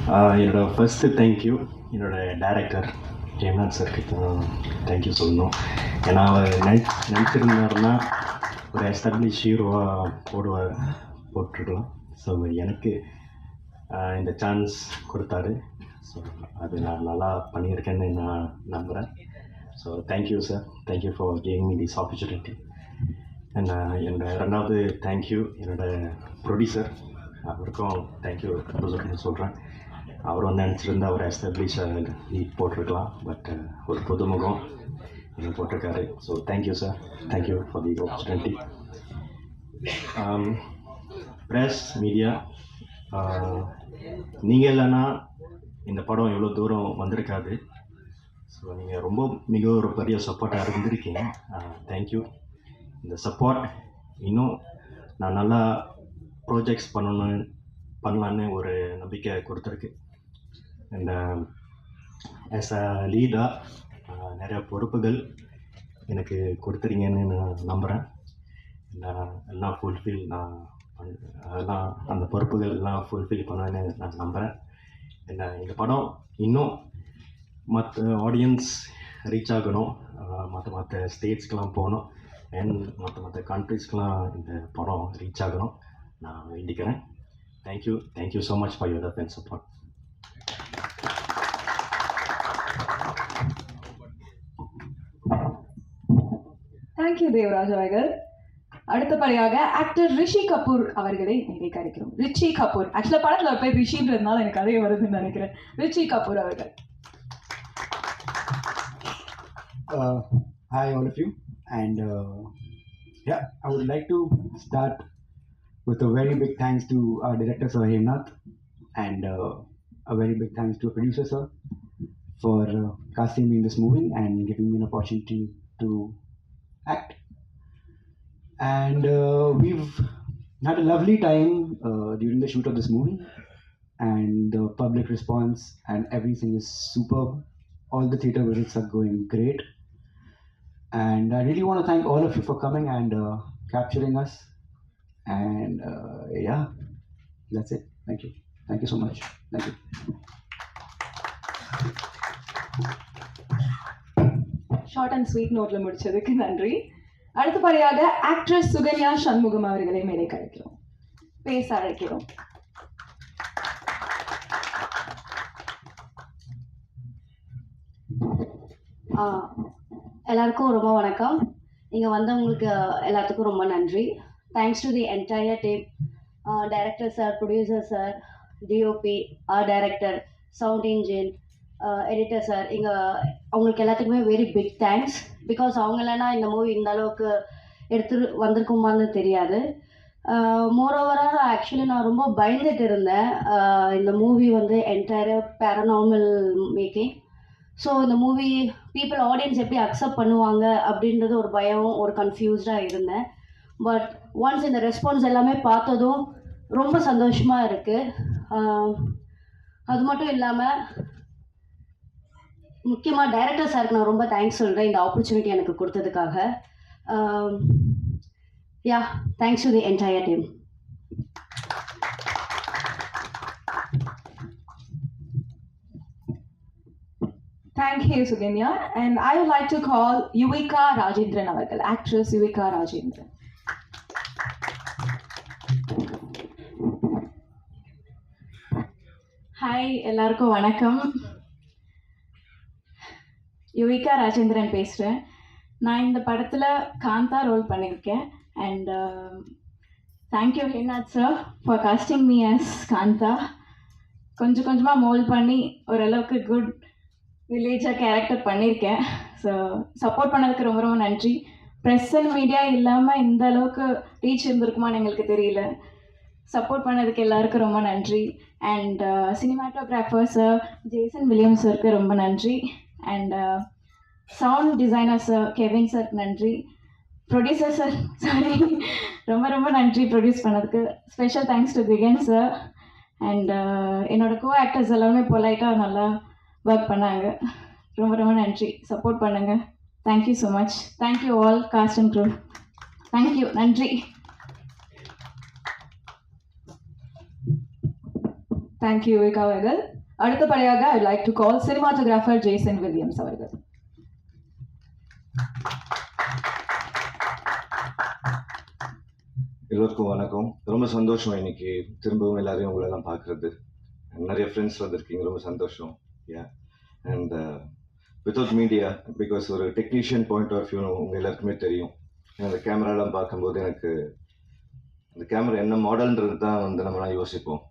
என்னோடய first thank you என்னோடய director Hemnath சாருக்கு தான் தேங்க்யூ சொல்லணும். ஏன்னா அவர் நினச்சிருந்தாருன்னா ஒரு எஸ்டாப்ளிஷ் ஹீரோவாக போட்டிருக்கலாம். ஸோ எனக்கு இந்த சான்ஸ் கொடுத்தாரு. ஸோ அது நான் நல்லா பண்ணியிருக்கேன்னு நான் நம்புகிறேன். So thank you sir, thank you for giving me this opportunity. And என்னோடய ரெண்டாவது தேங்க்யூ என்னோடய ப்ரொடியூசர், அவருக்கும் தேங்க்யூ சொல்கிறேன். அவர் வந்து நினச்சிருந்தா அவர் எஸ்டாப்ளிஷ் லீட் போட்டிருக்கலாம். பட் ஒரு புதுமுகம் நீங்கள் போட்டிருக்காரு. So thank you sir, thank you for the opportunity. Press media, நீங்கள் இல்லைன்னா இந்த படம் இவ்வளோ தூரம் வந்திருக்காது. ஸோ நீங்கள் ரொம்ப மிக ஒரு பெரிய சப்போர்ட்டாக இருந்திருக்கீங்க. தேங்க்யூ. இந்த சப்போர்ட் இன்னும் நான் நல்லா ப்ராஜெக்ட்ஸ் பண்ணலான்னு ஒரு நம்பிக்கை கொடுத்துருக்கு. அண்ட் ஆஸ் அ லீடாக நிறையா பொறுப்புகள் எனக்கு கொடுத்துறீங்கன்னு நான் நம்புகிறேன். எல்லாம் ஃபுல்ஃபில் அதெல்லாம் அந்த பொறுப்புகள் எல்லாம் ஃபுல்ஃபில் பண்ணுவேன்னு நான் நம்புகிறேன். இந்த படம் இன்னும் மற்ற ஆடியன்ஸ் ரீச் ஆகணும், மற்ற ஸ்டேட்ஸ்க்கெலாம் போகணும், அண்ட் மற்ற கண்ட்ரீஸ்க்கெலாம் இந்த படம் ரீச் ஆகணும் நான் வேண்டிக்கிறேன். Thank you so much for your love and support. Thank you Devaraj அவர்கள். அடுத்தபடியாக ஆக்டர் ரிஷி கபூர் அவர்களை நினைக்க அழைக்கிறோம். ரிஷி கபூர், ஆக்சுவலாக படத்தில் ஒரு பேர் ரிஷின்றதுனால எனக்கு அதே வருதுன்னு நினைக்கிறேன். ரிஷி கபூர் அவர்கள். Hi all of you, and yeah, I would like to start with a very big thanks to our director Sir Hemnath, and a very big thanks to producer sir for casting me in this movie and giving me an opportunity to act. And we've had a lovely time during the shoot of this movie, and the public response and everything is superb. All the theatre visits are going great, and I really want to thank all of you for coming and capturing us. And yeah, that's it. Thank you so much. Thank you. Short and sweet நோட்ல முடிச்சதுக்கு நன்றி. அடுத்தபடியாக actress Sukanya Shanmugam அவர்களை மேலே அழைக்கிறோம், பேச அழைக்கிறோம். எல்லாருக்கும் ரொம்ப வணக்கம். இங்கே வந்தவங்களுக்கு எல்லாத்துக்கும் ரொம்ப நன்றி. Thanks to the entire team, director sir, producer sir, DOP, art director, sound engine, editor sir. இங்கே அவங்களுக்கு எல்லாத்துக்குமே வெரி பிக் தேங்க்ஸ். பிகாஸ் அவங்க இல்லைன்னா இந்த மூவி இந்த அளவுக்கு எடுத்துகிட்டு வந்திருக்குமான்னு தெரியாது. மோரோவராக ஆக்சுவலி நான் ரொம்ப பயந்துட்டு இருந்தேன். இந்த மூவி வந்து என்டையர் பேரநார்மல் மேக்கிங். ஸோ இந்த மூவி பீப்புள் ஆடியன்ஸ் எப்படி அக்செப்ட் பண்ணுவாங்க அப்படின்றது ஒரு பயம், ஒரு கன்ஃபியூஸ்டாக இருந்தேன். பட் ஒன்ஸ் இந்த ரெஸ்பான்ஸ் எல்லாமே பார்த்ததும் ரொம்ப சந்தோஷமாக இருக்குது. அது மட்டும் இல்லாமல் முக்கியமாக டைரக்டர் சாருக்கு நான் ரொம்ப தேங்க்ஸ் சொல்கிறேன் இந்த ஆப்பர்ச்சுனிட்டி எனக்கு கொடுத்ததுக்காக. Yeah, thanks to the entire team. Thank you, Suganya. And I would like to call Yuvika Rajendran avargal, actress Yuvika Rajendran. ஹாய், எல்லாருக்கும் வணக்கம். யுவிகா ராஜேந்திரன் பேசுகிறேன். நான் இந்த படத்தில் காந்தா ரோல் பண்ணியிருக்கேன். And thank you Hemnath sir for casting me as Kantha. கொஞ்சமாக மோல்ட் பண்ணி ஓரளவுக்கு குட் வில்லேஜாக கேரக்டர் பண்ணியிருக்கேன். ஸோ சப்போர்ட் பண்ணதுக்கு ரொம்ப ரொம்ப நன்றி. ப்ரெஸ் அண்ட் மீடியா இல்லாமல் இந்த அளவுக்கு ரீச் இருந்திருக்குமான்னு எங்களுக்கு தெரியல. சப்போர்ட் பண்ணதுக்கு எல்லாருக்கும் ரொம்ப நன்றி. And cinematographer sir Jason Williams சாருக்கு ரொம்ப நன்றி. And sound designer sir Kevin sir நன்றி. ப்ரொடியூசர் சார் சாரி ரொம்ப ரொம்ப நன்றி ப்ரொடியூஸ் பண்ணதுக்கு. Special thanks to Thigan sir. And என்னோடய கோ ஆக்டர்ஸ் எல்லாமே பொலைட்டாக நல்லா ஒர்க் பண்ணாங்க. ரொம்ப ரொம்ப நன்றி. சப்போர்ட் பண்ணுங்கள். Thank you so much. Thank you all cast and crew. Thank you, நன்றி. Thank you, Yuvika Vagal. அடுத்தபடியாக I like to call cinematographer Jason Williams அவர்கள். எல்லோருக்கும் வணக்கம். ரொம்ப சந்தோஷம் இன்னைக்கு திரும்பவும் எல்லாரையும் உங்களெல்லாம் பார்க்குறது. நிறைய ஃப்ரெண்ட்ஸ் வந்திருக்கீங்க, ரொம்ப சந்தோஷம். அண்ட் வித்தவுட் மீடியா, பிகாஸ் ஒரு டெக்னீஷியன் பாயிண்ட் ஆஃப் வியூ உங்கள் எல்லாருக்குமே தெரியும். அந்த கேமராலாம் பார்க்கும்போது எனக்கு அந்த கேமரா என்ன மாடல்ன்றது தான் நம்மளாம் யோசிப்போம்.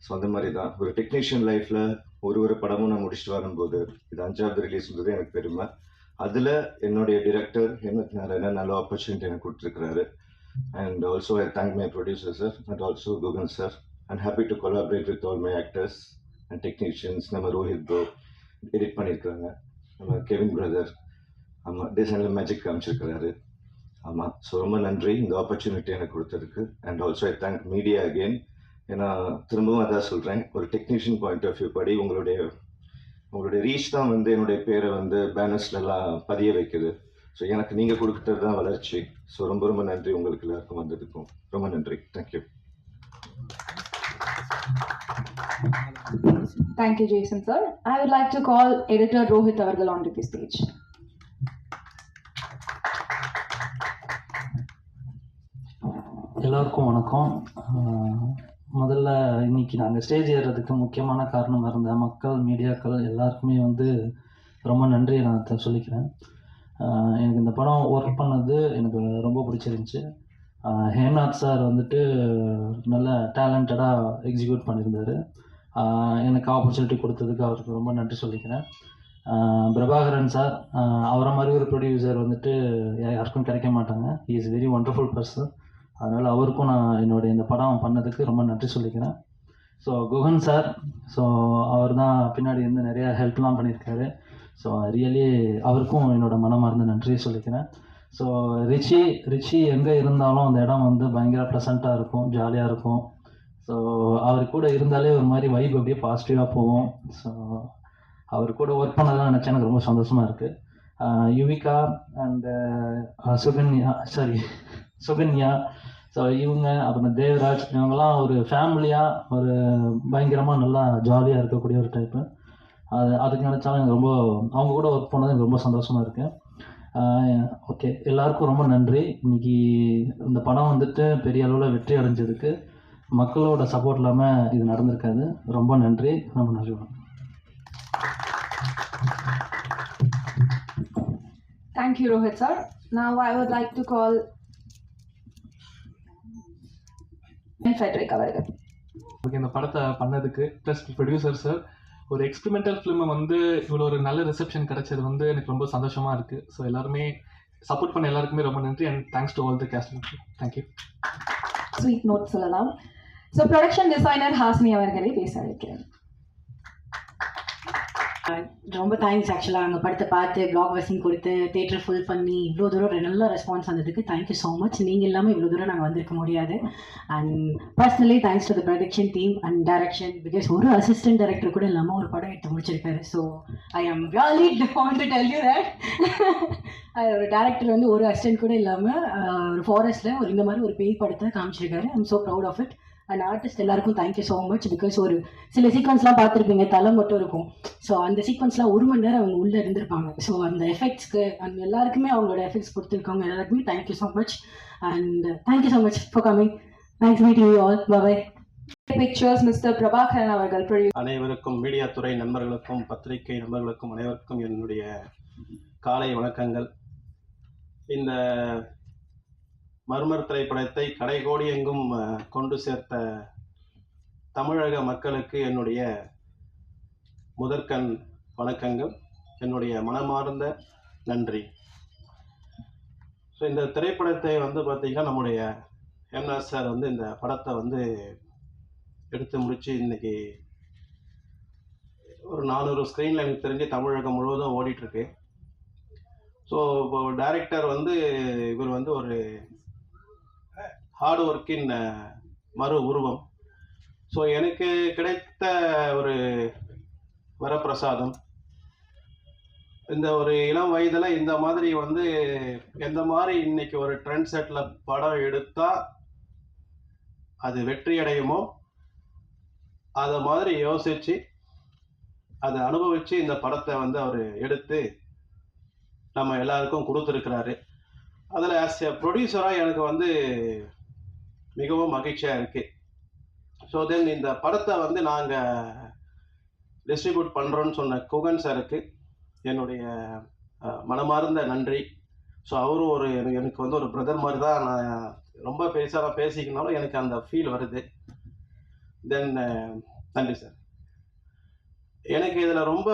ஸோ அந்த மாதிரி தான் ஒரு டெக்னீஷியன் லைஃப்பில் ஒரு படமும் நான் முடிச்சுட்டு வரும்போது இது 5வது ரிலீஸ்ன்றது எனக்கு பெருமை. அதில் என்னுடைய டிரெக்டர் என்ன நல்ல ஆப்பர்ச்சுனிட்டி எனக்கு கொடுத்துருக்குறாரு. And also I thank my producer sir and also Gugan sir. I'm happy to collaborate with all my actors and technicians. நம்ம ரோஹித் ப்ரோ எடிட் பண்ணியிருக்காங்க, நம்ம கெவின் பிரதர் ஆமாம் டிசைனில் மேஜிக் காமிச்சிருக்கிறாரு. ஆமாம், ஸோ ரொம்ப நன்றி இந்த ஆப்பர்ச்சுனிட்டி எனக்கு கொடுத்ததுக்கு. And also I thank media again. ஏன்னா திரும்பவும் அதான் சொல்கிறேன், ஒரு டெக்னீஷியன் பாயிண்ட் ஆஃப் வியூ படி உங்களுடைய ரீச் தான் என்னுடைய பேரை பேனர்ஸ்லாம் பதிய வைக்குது. ஸோ எனக்கு நீங்கள் கொடுக்குறது தான் வளர்ச்சி. ஸோ ரொம்ப நன்றி உங்களுக்கு எல்லாருக்கும் வந்ததுக்கும் ரொம்ப நன்றி. Thank you. Thank you, Jason sir. I would like to call editor Rohit அவர்கள் onto the stage. எல்லோருக்கும் வணக்கம். முதல்ல இன்னைக்கு நாங்கள் ஸ்டேஜ் ஏறுறதுக்கு முக்கியமான காரணமாக இருந்த மக்கள், மீடியாக்கள் எல்லாருக்குமே ரொம்ப நன்றியை நான் சொல்லிக்கிறேன். எனக்கு இந்த படம் ஒர்க் பண்ணது எனக்கு ரொம்ப பிடிச்சிருந்துச்சி. ஹேம்நாத் சார் நல்ல டேலண்டடாக எக்ஸிக்யூட் பண்ணியிருந்தார். எனக்கு ஆப்பர்ச்சுனிட்டி கொடுத்ததுக்கு அவருக்கு ரொம்ப நன்றி சொல்லிக்கிறேன். பிரபாகரன் சார், அவரை மாதிரி ஒரு ப்ரொடியூசர் யாருக்கும் கிடைக்க மாட்டாங்க. He is very wonderful person. அதனால் அவருக்கும் நான் என்னுடைய இந்த படம் பண்ணதுக்கு ரொம்ப நன்றி சொல்லிக்கிறேன். ஸோ குகன் சார், ஸோ அவர் தான் பின்னாடி நிறையா ஹெல்ப்லாம் பண்ணியிருக்காரு. ஸோ ரியலி அவருக்கும் என்னோடய மனமார்ந்த நன்றியை சொல்லிக்கிறேன். ஸோ ரிச்சி எங்கே இருந்தாலும் அந்த இடம் பயங்கர ப்ளசண்ட்டாக இருக்கும், ஜாலியாக இருக்கும். ஸோ அவர் கூட இருந்தாலே ஒரு மாதிரி வைப் அப்படியே பாசிட்டிவாக போகும். ஸோ அவர் கூட ஒர்க் பண்ணதான் நினச்சா எனக்கு ரொம்ப சந்தோஷமாக இருக்குது. யுவிகா அண்டு சுகன்யா, ஸோ இவங்க அப்புறம் தேவராஜ், இவங்கெல்லாம் ஒரு ஃபேமிலியாக ஒரு பயங்கரமாக நல்லா ஜாலியாக இருக்கக்கூடிய ஒரு டைப்பு. அதுக்கு நினச்சாலும் எனக்கு அவங்க கூட ஒர்க் பண்ணது எனக்கு ரொம்ப சந்தோஷமாக இருக்குது. ஓகே, எல்லாருக்கும் ரொம்ப நன்றி. இன்றைக்கி இந்த படம் பெரிய அளவில் வெற்றி அடைஞ்சதுக்கு மக்களோட சப்போர்ட் இல்லாமல் இது நடந்திருக்காது. ரொம்ப நன்றி. Thank you, Rohit sir. Now I would like to call Frederick அவர்கள். ஓகே, இந்த படத்தை பண்ணதுக்கு ப்ளஸ் ப்ரொடியூசர் சார், ஒரு எக்ஸ்பெரிமெண்டல் ஃபிலிமை இவ்வளோ ஒரு நல்ல ரிசப்ஷன் கிடைச்சது எனக்கு ரொம்ப சந்தோஷமாக இருக்குது. ஸோ எல்லாருமே சப்போர்ட் பண்ண எல்லாருக்குமே ரொம்ப நன்றி. And thanks to all the cast. Thank you. Sweet note சொல்லலாம். ஸோ ப்ரொடக்ஷன் டிசைனர் ஹாஸ்னி அவர்களை பேச வைக்கிறேன். ரொம்ப தேங்க்ஸ். ஆக்சுவலாக அங்கே படத்தை பார்த்து பிளாக் பஸ்ஸிங் கொடுத்து தேட்டர் ஃபுல் பண்ணி இவ்வளோ தூரம் நல்ல ரெஸ்பான்ஸ் வந்ததுக்கு தேங்க்யூ ஸோ மச். நீங்கள் இல்லாமல் இவ்வளோ தூரம் நாங்கள் வந்திருக்க முடியாது. And personally thanks to the production team and direction, because ஒரு அசிஸ்டன்ட் டைரக்டர் கூட இல்லாமல் ஒரு படம் எடுத்து முடிச்சிருக்காரு. So I am really want to tell you that ஒரு டேரக்டர் ஒரு அசிஸ்டன்ட் கூட இல்லாமல் ஒரு ஃபாரஸ்ட்டில் இந்த மாதிரி ஒரு பேய் படத்தை காமிச்சிருக்காரு. I am so proud of it. And artist எல்லாருக்கும் தேங்க்யூ ஸோ மச். பிகாஸ் ஒரு சில சீக்வன்ஸ்லாம் பார்த்துருப்பீங்க, தலை மட்டும் இருக்கும். ஸோ அந்த சீக்வன்ஸ்லாம் 1 மணி நேரம் அவங்க உள்ளே இருந்திருப்பாங்க. ஸோ அந்த எஃபெக்ட்ஸ்க்கு அண்ட் எல்லாருக்குமே அவங்களோட எஃபெக்ட்ஸ் கொடுத்துருக்காங்க. எல்லாருக்குமே thank you so much. And thank you so much for coming. Thanks meeting you all. Bye. Pictures mister Prabhakaran அவர்கள். அனைவருக்கும், மீடியா துறை நண்பர்களுக்கும், பத்திரிகை நண்பர்களுக்கும் அனைவருக்கும் என்னுடைய காலை வணக்கங்கள். இந்த மர்மர் திரைப்படத்தை கடைகோடி எங்கும் கொண்டு சேர்த்த தமிழக மக்களுக்கு என்னுடைய முதற்கண் வணக்கங்கள், என்னுடைய மனமார்ந்த நன்றி. ஸோ இந்த திரைப்படத்தை பார்த்திங்கன்னா நம்முடைய ஹேம்நாத் சார் இந்த படத்தை எடுத்து முடித்து இன்றைக்கி ஒரு 400 ஸ்க்ரீனில் எனக்கு தெரிஞ்சு தமிழகம் முழுவதும் ஓடிட்டுருக்கு. ஸோ இப்போ டைரக்டர் இவர் ஒரு ஹார்ட் ஒர்க்கின் மறு உருவம். ஸோ எனக்கு கிடைத்த ஒரு வரப்பிரசாதம். இந்த ஒரு இளம் வயதில் இந்த மாதிரி எந்த மாதிரி இன்னைக்கு ஒரு ட்ரெண்ட் செட்டில் படம் எடுத்தால் அது வெற்றி அடையுமோ அதை மாதிரி யோசித்து அதை அனுபவித்து இந்த படத்தை வந்து அவர் எடுத்து நம்ம எல்லாருக்கும் கொடுத்துருக்கிறாரு. அதில் ஆஸ் எ ப்ரொடியூசராக எனக்கு வந்து மிகவும் மகிழ்ச்சியாக இருக்குது. ஸோ தென் இந்த படத்தை வந்து நாங்கள் டிஸ்ட்ரிபியூட் பண்ணுறோன்னு சொன்ன குகன் சாருக்கு என்னுடைய மனமார்ந்த நன்றி. ஸோ அவரும் எனக்கு வந்து ஒரு பிரதர் மாதிரி தான். நான் ரொம்ப பெருசாக பேசிக்கனாலும் எனக்கு அந்த ஃபீல் வருது. தென் நன்றி சார். எனக்கு இதில் ரொம்ப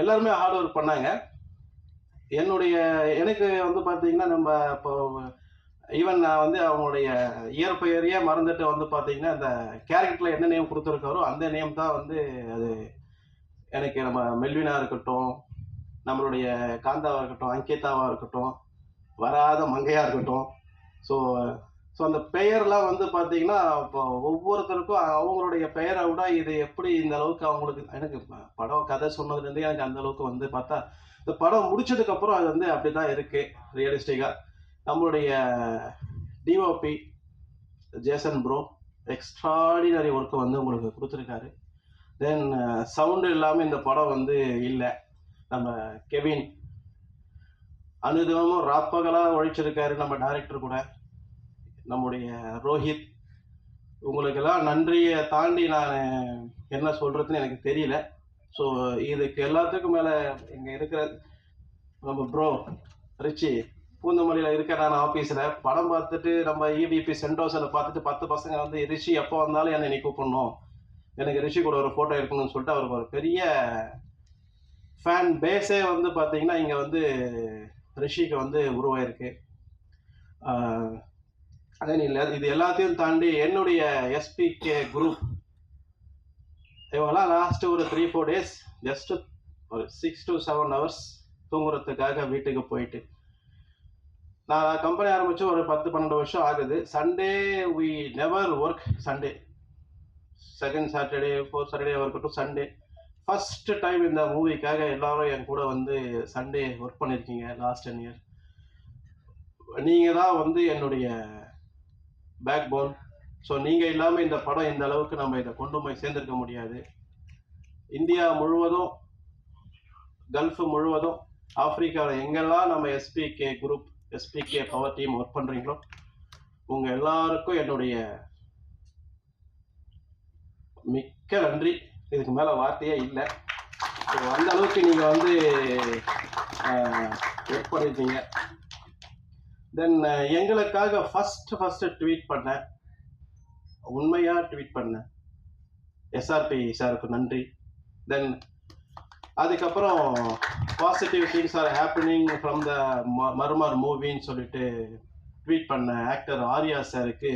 எல்லாருமே ஹார்ட் ஒர்க் பண்ணாங்க. எனக்கு வந்து பார்த்தீங்கன்னா நம்ம இப்போ ஈவன் நான் வந்து அவங்களுடைய இயற்பெயரையே மறந்துட்டு வந்து பார்த்தீங்கன்னா இந்த கேரக்டரில் என்ன நேம் கொடுத்துருக்காரோ அந்த நேம் தான் வந்து அது எனக்கு நம்ம மெல்வினாக இருக்கட்டும், நம்மளுடைய காந்தாவாக இருக்கட்டும், அங்கிதாவாக இருக்கட்டும், வராத மங்கையாக இருக்கட்டும். ஸோ அந்த பெயர்லாம் வந்து பார்த்தீங்கன்னா இப்போ ஒவ்வொருத்தருக்கும் அவங்களுடைய பெயரை விட இது எப்படி இந்த அளவுக்கு அவங்களுக்கு எனக்கு படம் கதை சொன்னதுலேருந்தே எனக்கு அந்த அளவுக்கு வந்து பார்த்தா இந்த படம் முடிச்சதுக்கப்புறம் அது வந்து அப்படி தான் இருக்குது ரியலிஸ்டிக்காக. நம்மளுடைய டிஓபி ஜேசன் ப்ரோ எக்ஸ்ட்ராடினரி ஒர்க்கை வந்து உங்களுக்கு கொடுத்துருக்காரு. தென் சவுண்டு இல்லாமல் இந்த படம் வந்து இல்லை. நம்ம கெவின் அனுதினமும் ராப்பகலாக உழைச்சிருக்காரு நம்ம டைரக்டர் கூட. நம்முடைய ரோஹித், உங்களுக்கெல்லாம் நன்றியை தாண்டி நான் என்ன சொல்கிறதுன்னு எனக்கு தெரியல. ஸோ இதுக்கு எல்லாத்துக்கும் மேலே இங்கே இருக்கிற நம்ம ப்ரோ ரிச்சி பூந்தமல்லியில் இருக்க நான் ஆஃபீஸில் படம் பார்த்துட்டு நம்ம இவிபி சென்டோஸில் பார்த்துட்டு 10 பசங்க வந்து ரிஷி எப்போ வந்தாலும் என்னை நீ கூப்பிடணும், எனக்கு ரிஷி கூட ஒரு ஃபோட்டோ எடுக்கணும்னு சொல்லிட்டு அவருக்கு ஒரு பெரிய ஃபேன் பேஸே வந்து பார்த்தீங்கன்னா இங்கே வந்து ரிஷிக்கு வந்து உருவாயிருக்கு. அதே இல்லை, இது எல்லாத்தையும் தாண்டி என்னுடைய எஸ்பிகே குரூப் இவங்கெல்லாம் லாஸ்ட்டு ஒரு 3-4 days ஜஸ்ட்டு ஒரு 6 to 7 hours தூங்குறதுக்காக வீட்டுக்கு போயிட்டு நான் கம்பெனி ஆரம்பித்து ஒரு 10-12 வருஷம் ஆகுது. Sunday we never work. Sunday second Saturday fourth Saturday இருக்கட்டும், சண்டே ஃபஸ்ட்டு டைம் இந்த மூவிக்காக எல்லாரும் என் கூட வந்து சண்டே ஒர்க் பண்ணியிருக்கீங்க லாஸ்ட் 10 years. நீங்கள் தான் வந்து என்னுடைய பேக் போன். ஸோ நீங்கள் இல்லாமல் இந்த படம் இந்த அளவுக்கு நம்ம இதை கொண்டு போய் சேர்ந்துருக்க முடியாது. இந்தியா முழுவதும், கல்ஃபு முழுவதும், ஆப்பிரிக்காவில் எங்கெல்லாம் நம்ம SPK group, SPK power team work பண்ணுறீங்களோ உங்கள் எல்லாருக்கும் என்னுடைய மிக்க நன்றி. இதுக்கு மேலே வார்த்தையே இல்லை. ஸோ அந்த அளவுக்கு நீங்கள் வந்து ஒர்க் பண்ணியிருக்கீங்க. தென் எங்களுக்காக ஃபஸ்ட்டு ட்வீட் பண்ணேன், உண்மையாக ட்வீட் பண்ணேன் எஸ்ஆர்பி சாருக்கு நன்றி. தென் அதுக்கப்புறம் positive things are happening from the Murmur மூவின்னு சொல்லிட்டு ட்வீட் பண்ண ஆக்டர் ஆர்யா சாருக்கு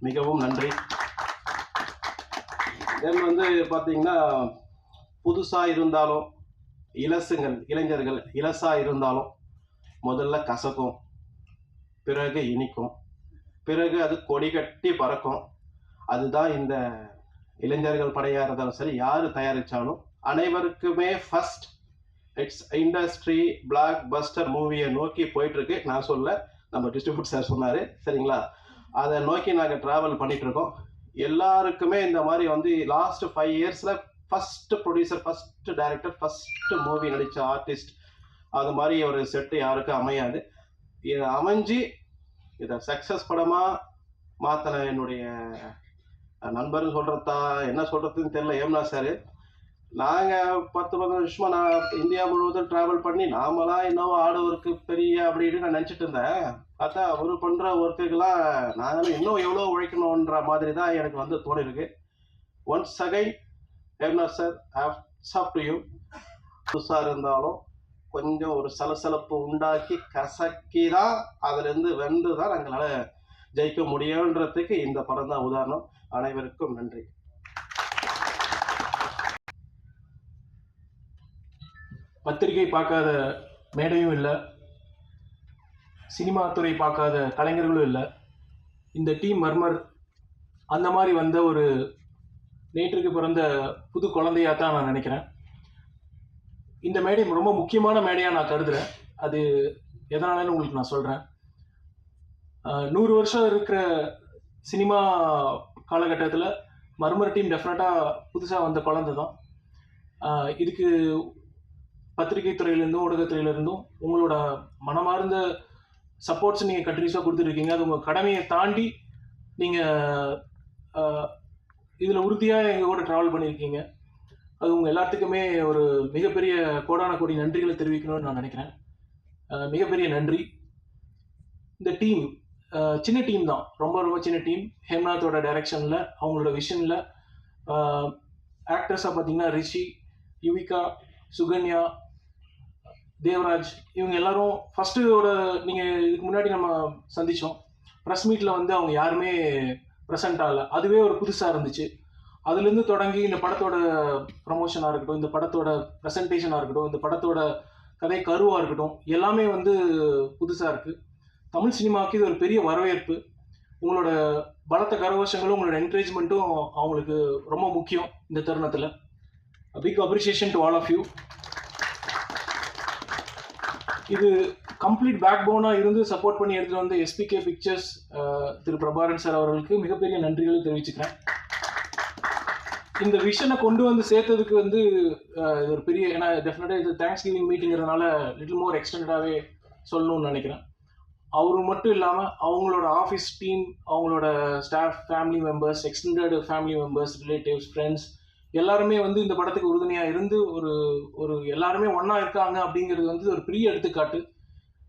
மிகவும் நன்றி. தென் வந்து பார்த்தீங்கன்னா புதுசாக இருந்தாலும் இளைஞர்கள் இளசாக இருந்தாலும் முதல்ல கசக்கும், பிறகு இனிக்கும், பிறகு அது கொடி கட்டி பறக்கும். அதுதான் இந்த இளைஞர்கள் படையாக இருந்தாலும் சரி, யார் தயாரித்தாலும் அனைவருக்குமே first it's industry black Bastar மூவியை நோக்கி போயிட்டுருக்கு. நான் சொல்ல, நம்ம டிஸ்ட்ரிபியூட் சார் சொன்னார், சரிங்களா? அதை நோக்கி நாங்கள் ட்ராவல் பண்ணிகிட்ருக்கோம். எல்லாருக்குமே இந்த மாதிரி வந்து லாஸ்ட் 5 yearsல first producer, first director, first movie நடித்த ஆர்டிஸ்ட், அது மாதிரி ஒரு செட்டு யாருக்கும் அமையாது. இதை அமைஞ்சு இதை சக்ஸஸ் படமாக மாற்றின என்னுடைய நண்பர்னு சொல்கிறதா என்ன சொல்கிறதுன்னு தெரியல, ஏம்னா சார். நாங்கள் 10-15 வருஷமாக நான் இந்தியா முழுவதும் ட்ராவல் பண்ணி நாமளாம் இன்னும் ஆடு ஒர்க்கு பெரிய அப்படின்னு நான் நினச்சிட்டு இருந்தேன். பார்த்தா அவர் பண்ணுற ஒர்க்குக்கெல்லாம் நாங்களும் இன்னும் எவ்வளோ உழைக்கணுன்ற மாதிரி தான் எனக்கு வந்து தோணிருக்கு. ஒன்ஸ் அகைன் ஏம்னா sir, hats off to you. புதுசாக இருந்தாலும் கொஞ்சம் ஒரு சலசலப்பு உண்டாக்கி கசக்கி தான் அதிலேருந்து வென்று தான் எங்களால் ஜெயிக்க முடியுன்றதுக்கு இந்த படம் தான் உதாரணம். அனைவருக்கும் நன்றி. பத்திரிகை பார்க்காத மேடையும் இல்லை, சினிமா துறை பார்க்காத கலைஞர்களும் இல்லை. இந்த டீம் மர்மர் அந்த மாதிரி வந்த ஒரு நேற்றுக்கு பிறந்த புது குழந்தையாக தான் நான் நினைக்கிறேன். இந்த மேடை ரொம்ப முக்கியமான மேடையாக நான் கருதுகிறேன். அது எதனாலன்னு உங்களுக்கு நான் சொல்கிறேன். 100 வருஷம் இருக்கிற சினிமா காலகட்டத்தில் மர்மர் டீம் டெஃபினட்டாக புதுசாக வந்த குழந்தை தான். இதுக்கு பத்திரிகை துறையிலேருந்தும் ஊடகத்துறையிலேருந்தும் உங்களோட மனமார்ந்த சப்போர்ட்ஸ் நீங்கள் கண்டினியூஸாக கொடுத்துருக்கீங்க. அது உங்கள் கடமையை தாண்டி நீங்கள் இதில் உறுதியாக எங்கள் கூட ட்ராவல் பண்ணியிருக்கீங்க. அது உங்கள் எல்லாத்துக்குமே ஒரு மிகப்பெரிய கோடான கோடி நன்றிகளை தெரிவிக்கணும்னு நான் நினைக்கிறேன். மிகப்பெரிய நன்றி. இந்த டீம் சின்ன டீம் தான், ரொம்ப ரொம்ப சின்ன டீம். ஹேம்நாத்தோட டைரக்ஷனில், அவங்களோட விஷனில் ஆக்டர்ஸாக பார்த்தீங்கன்னா ரிஷி, யுவிகா, சுகன்யா, தேவராஜ், இவங்க எல்லாரும் ஃபஸ்ட்டோட நீங்கள் இதுக்கு முன்னாடி நம்ம சந்தித்தோம் ப்ரெஸ் மீட்டில் வந்து அவங்க யாருமே ப்ரெசென்ட் ஆகலை. அதுவே ஒரு புதுசாக இருந்துச்சு. அதுலேருந்து தொடங்கி இந்த படத்தோட ப்ரமோஷனாக இருக்கட்டும், இந்த படத்தோட ப்ரெசன்டேஷனாக இருக்கட்டும், இந்த படத்தோட கதை கருவாக இருக்கட்டும், எல்லாமே வந்து புதுசாக இருக்குது. தமிழ் சினிமாவுக்கு இது ஒரு பெரிய வரவேற்பு. உங்களோட பலத்த கரகோஷங்களும் உங்களோட என்கரேஜ்மெண்ட்டும் அவங்களுக்கு ரொம்ப முக்கியம் இந்த தருணத்தில். Big appreciation to all of you. இது கம்ப்ளீட் பேக் போனாக இருந்து சப்போர்ட் பண்ணி எடுத்துகிட்டு வந்து எஸ்பிகே பிக்சர்ஸ் திரு பிரபாரன் சார் அவர்களுக்கு மிகப்பெரிய நன்றிகளை தெரிவிச்சுக்கிறேன். இந்த விஷனை கொண்டு வந்து சேர்த்ததுக்கு வந்து இது ஒரு பெரிய, ஏன்னா டெஃபினட்டாக இது தேங்க்ஸ் கிவிங் மீட்டிங்கிறதுனால லிட்டில் மோர் எக்ஸ்டெண்டடாகவே சொல்லணும்னு நினைக்கிறேன். அவரு மட்டும் இல்லாமல் அவங்களோட ஆஃபீஸ் டீம், அவங்களோட staff, family members, extended family members, relatives, friends எல்லாருமே வந்து இந்த படத்துக்கு உறுதுணையாக இருந்து ஒரு எல்லாருமே ஒன்றா இருக்காங்க அப்படிங்கிறது வந்து ஒரு பெரிய எடுத்துக்காட்டு.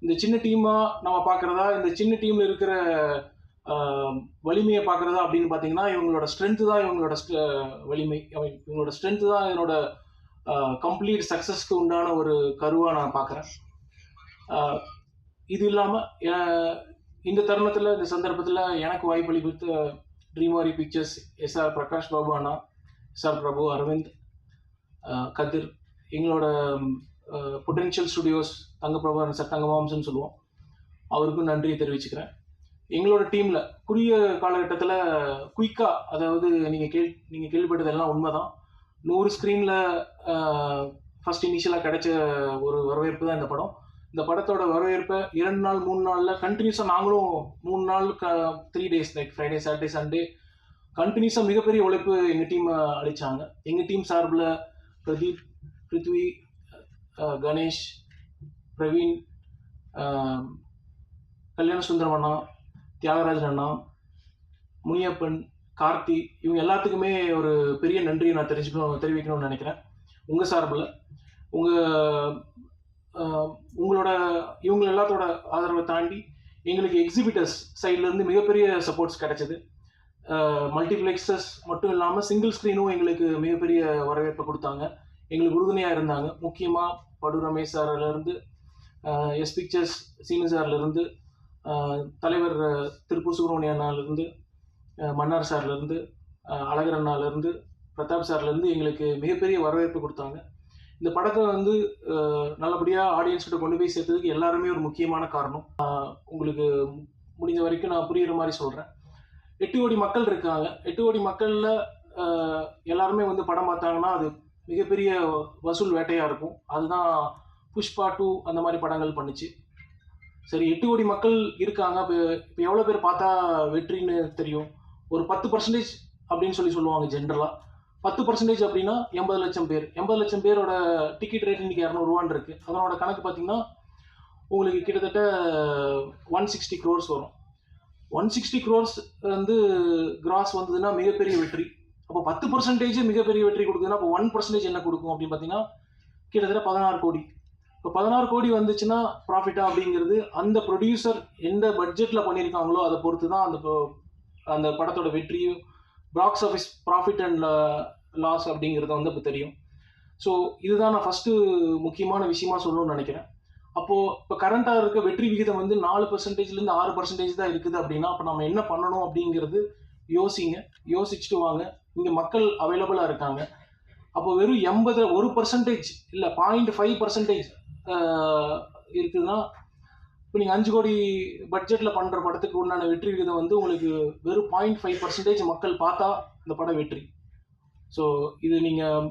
இந்த சின்ன டீமாக நம்ம பார்க்குறதா, இந்த சின்ன டீமில் இருக்கிற வலிமையை பார்க்குறதா அப்படின்னு பார்த்தீங்கன்னா, இவங்களோட ஸ்ட்ரென்த்து தான் இவங்களோட வலிமை. இவங்களோட ஸ்ட்ரென்த்து தான் என்னோட கம்ப்ளீட் சக்ஸஸ்க்கு உண்டான ஒரு கருவாக நான் பார்க்குறேன். இது இல்லாமல் இந்த தருணத்தில், இந்த சந்தர்ப்பத்தில் எனக்கு வாய்ப்பளித்த ட்ரீம்வாரி பிக்சர்ஸ், எஸ்ஆர் பிரகாஷ் பாபு அண்ணா, எஸ்ஆர் பிரபு, அரவிந்த், கதிர், எங்களோட பொட்டென்ஷியல் ஸ்டுடியோஸ் தங்கப்பிரபாரன் சார், தங்கமாம்சன்னு சொல்லுவோம், அவருக்கும் நன்றியை தெரிவிச்சுக்கிறேன். எங்களோட டீமில் குறுகிய காலகட்டத்தில் குயிக்காக, அதாவது நீங்கள் கேள்விப்பட்டதெல்லாம் உண்மை தான், 100 ஸ்க்ரீனில் ஃபஸ்ட் இனிஷியலாக கிடைச்ச ஒரு வரவேற்பு தான் இந்த படம். இந்த படத்தோட வரவேற்பை 2 நாள் 3 நாளில் கண்டினியூஸாக நாங்களும் 3 நாள் 3 days like Friday, Saturday, Sunday கண்டினியூஸாக மிகப்பெரிய உழைப்பு எங்கள் டீம் அளித்தாங்க. எங்கள் டீம் சார்பில் பிரதீப், பிருத்வி, கணேஷ், பிரவீன், கல்யாண சுந்தரம் அண்ணா, தியாகராஜன் அண்ணா, முனியப்பன், கார்த்தி, இவங்க எல்லாத்துக்குமே ஒரு பெரிய நன்றியை நான் தெரிவிக்கணும்னு நினைக்கிறேன். உங்கள் சார்பில் உங்களோட இவங்க எல்லாத்தோட ஆதரவை தாண்டி எங்களுக்கு எக்ஸிபிட்டர்ஸ் சைட்லேருந்து மிகப்பெரிய சப்போர்ட்ஸ் கிடைச்சது. மல்டிப்ளெக்ஸஸ் மட்டும் இல்லாமல் சிங்கிள் ஸ்க்ரீனும் எங்களுக்கு மிகப்பெரிய வரவேற்பை கொடுத்தாங்க, எங்களுக்கு உறுதுணையாக இருந்தாங்க. முக்கியமாக படு ரமேஷ் சார்லேருந்து, எஸ் பிக்சர்ஸ் சீனு சார்லேருந்து, தலைவர் திருப்பூர் சுப்பிரமணிய அண்ணாலேருந்து, மன்னார் சார்லேருந்து, அழகர் அண்ணாலேருந்து, பிரதாப் சார்லேருந்து எங்களுக்கு மிகப்பெரிய வரவேற்பு கொடுத்தாங்க. இந்த படத்தை வந்து நல்லபடியாக ஆடியன்ஸ்கிட்ட கொண்டு போய் சேர்த்ததுக்கு எல்லாருமே ஒரு முக்கியமான காரணம். உங்களுக்கு முடிஞ்ச வரைக்கும் நான் புரிகிற மாதிரி சொல்கிறேன். 8 கோடி மக்கள் இருக்காங்க. 8 கோடி மக்களில் எல்லாருமே வந்து படம் பார்த்தாங்கன்னா அது மிகப்பெரிய வசூல் வேட்டையாக இருக்கும். அதுதான் புஷ்பா 2 அந்த மாதிரி படங்கள் பண்ணிச்சு. சரி, 8 கோடி மக்கள் இருக்காங்க. இப்போ எவ்வளோ பேர் பார்த்தா வெற்றின்னு தெரியும்? ஒரு 10% அப்படின்னு சொல்லுவாங்க ஜென்ரலாக. 10% அப்படின்னா 80 லட்சம் பேர். 80 லட்சம் பேரோட டிக்கெட் ரேட் இன்றைக்கி 200 ரூபான்னு இருக்குது. அதனோட கணக்கு பார்த்தீங்கன்னா உங்களுக்கு கிட்டத்தட்ட 160 crores வரும். 160 crores வந்து கிராஸ் வந்ததுன்னா மிகப்பெரிய வெற்றி. அப்போ 10% மிகப்பெரிய வெற்றி கொடுக்குதுன்னா அப்போ 1% என்ன கொடுக்கும் அப்படின்னு பார்த்தீங்கன்னா கிட்டத்தட்ட 16 கோடி. இப்போ 16 கோடி வந்துச்சுன்னா ப்ராஃபிட்டா அப்படிங்கிறது அந்த ப்ரொடியூசர் எந்த பட்ஜெட்டில் பண்ணியிருக்காங்களோ அதை பொறுத்து தான் அந்த படத்தோட வெற்றியும் box office profit and loss அப்படிங்கிறது வந்து இப்போ தெரியும். ஸோ இதுதான் நான் ஃபஸ்ட்டு முக்கியமான விஷயமா சொல்லணும்னு நினைக்கிறேன். அப்போது இப்போ கரண்ட்டாக இருக்க வெற்றி விகிதம் வந்து 4%லேருந்து 6% தான் இருக்குது அப்படின்னா அப்போ நம்ம என்ன பண்ணணும் அப்படிங்கிறது யோசிச்சுட்டு வாங்க. இங்கே மக்கள் அவைலபிளாக இருக்காங்க. அப்போ வெறும் 1% இல்லை 0.5% இருக்குதுன்னா இப்போ நீங்கள் 5 கோடி பட்ஜெட்டில் பண்ணுற படத்துக்கு உண்டான வெற்றி விகிதம் வந்து உங்களுக்கு வெறும் 0.5% மக்கள் பார்த்தா இந்த படம் வெற்றி. ஸோ இது நீங்கள்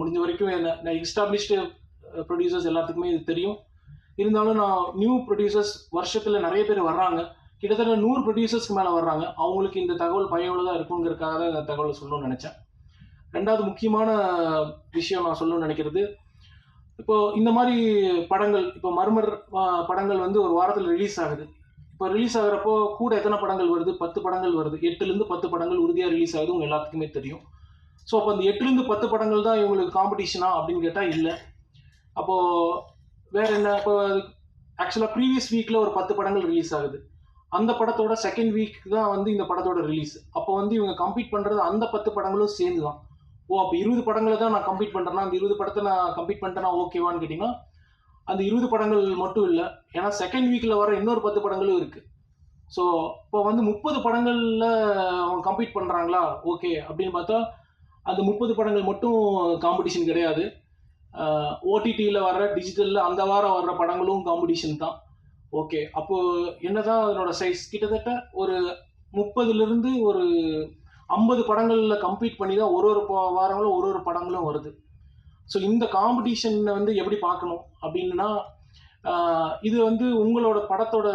முடிஞ்ச வரைக்கும் நான் எஸ்டாப்ளிஷ்டு ப்ரொடியூசர்ஸ் எல்லாத்துக்குமே இது தெரியும். இருந்தாலும் நான் நியூ ப்ரொடியூசர்ஸ் வருஷத்தில் நிறைய பேர் வர்றாங்க. கிட்டத்தட்ட 100 ப்ரொடியூசர்ஸ்க்கு மேலே வர்றாங்க. அவங்களுக்கு இந்த தகவல் பயனுள்ளதாக இருக்குங்கிறதுக்காக இந்த தகவலை சொல்லணும்னு நினச்சேன். ரெண்டாவது முக்கியமான விஷயம் நான் சொல்லணும்னு நினைக்கிறது, இப்போ இந்த மாதிரி படங்கள், இப்போ மர்மர் படங்கள் வந்து ஒரு வாரத்தில் ரிலீஸ் ஆகுது. இப்போ ரிலீஸ் ஆகிறப்போ கூட எத்தனை படங்கள் வருது? 10 படங்கள் வருது. 8லேருந்து 10 படங்கள் உறுதியாக ரிலீஸ் ஆகுது, உங்கள் எல்லாத்துக்குமே தெரியும். ஸோ அப்போ அந்த 8லேருந்து 10 படங்கள் தான் இவங்களுக்கு காம்படிஷனா அப்படின்னு கேட்டால் இல்லை. அப்போது வேற என்ன? இப்போ ஆக்சுவலாக ப்ரீவியஸ் வீக்கில் ஒரு 10 படங்கள் ரிலீஸ் ஆகுது. அந்த படத்தோட செகண்ட் வீக் தான் வந்து இந்த படத்தோட ரிலீஸ். அப்போ வந்து இவங்க கம்ப்ளீட் பண்ணுறது அந்த 10 படங்களும் சேர்ந்து தான். அப்போ 20 படங்களை தான் நான் கம்ப்ளீட் பண்ணுறேன்னா, அந்த 20 படத்தை நான் கம்ப்ளீட் பண்ணிட்டேன்னா ஓகேவான்னு கேட்டிங்கன்னா, அந்த 20 படங்கள் மட்டும் இல்லை, ஏன்னா செகண்ட் வீக்கில் வர இன்னொரு 10 படங்களும் இருக்குது. ஸோ இப்போ வந்து 30 படங்களில் அவங்க கம்ப்ளீட் பண்ணுறாங்களா ஓகே அப்படின்னு பார்த்தா, அந்த 30 படங்கள் மட்டும் காம்படிஷன் கிடையாது. ஓடிடியில் வர்ற, டிஜிட்டலில் அந்த வாரம் வர்ற படங்களும் காம்படிஷன் தான். ஓகே, அப்போது என்ன தான் அதனோட சைஸ்? கிட்டத்தட்ட ஒரு 30லேருந்து ஒரு 50 படங்களில் கம்ப்ளீட் பண்ணி தான் ஒரு வாரங்களும் ஒரு படங்களும் வருது. ஸோ இந்த காம்படிஷனை வந்து எப்படி பார்க்கணும் அப்படின்னா, இது வந்து உங்களோட படத்தோட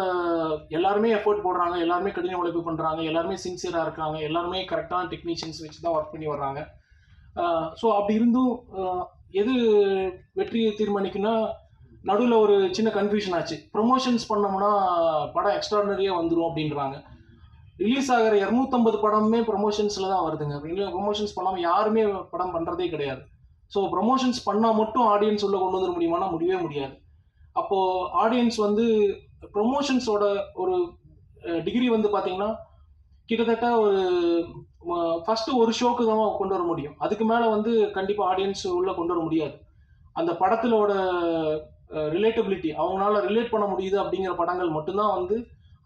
எல்லாருமே எஃபோர்ட் போடுறாங்க, எல்லாருமே கடின உழைப்பு பண்ணுறாங்க, எல்லாருமே சின்சியராக இருக்காங்க, எல்லாருமே கரெக்டான டெக்னீஷியன்ஸ் வச்சு தான் ஒர்க் பண்ணி வர்றாங்க. ஸோ அப்படி இருந்தும் எது வெற்றியை தீர்மானிக்குன்னா, நடுவில் ஒரு சின்ன கன்ஃபியூஷன் ஆச்சு. ப்ரொமோஷன்ஸ் பண்ணோம்னா படம் எக்ஸ்ட்ராடனரியாக வந்துடும் அப்படின்றாங்க. ரிலீஸ் ஆகிற 250 படமே ப்ரொமோஷன்ஸில் தான் வருதுங்க. ப்ரொமோஷன்ஸ் பண்ணாமல் யாருமே படம் பண்ணுறதே கிடையாது. ஸோ ப்ரொமோஷன்ஸ் பண்ணால் மட்டும் ஆடியன்ஸ் உள்ள கொண்டு வந்துட முடியுமானா முடியவே முடியாது. அப்போது ஆடியன்ஸ் வந்து ப்ரொமோஷன்ஸோட ஒரு டிகிரி வந்து பார்த்திங்கன்னா, கிட்டத்தட்ட ஒரு ஃபஸ்ட்டு ஒரு ஷோக்கு தான் கொண்டு வர முடியும். அதுக்கு மேலே வந்து கண்டிப்பாக ஆடியன்ஸ் உள்ளே கொண்டு வர முடியாது. அந்த படத்திலோட ரிலேட்டபிலிட்டி, அவங்களால ரிலேட் பண்ண முடியுது அப்படிங்கிற படங்கள் மட்டும்தான் வந்து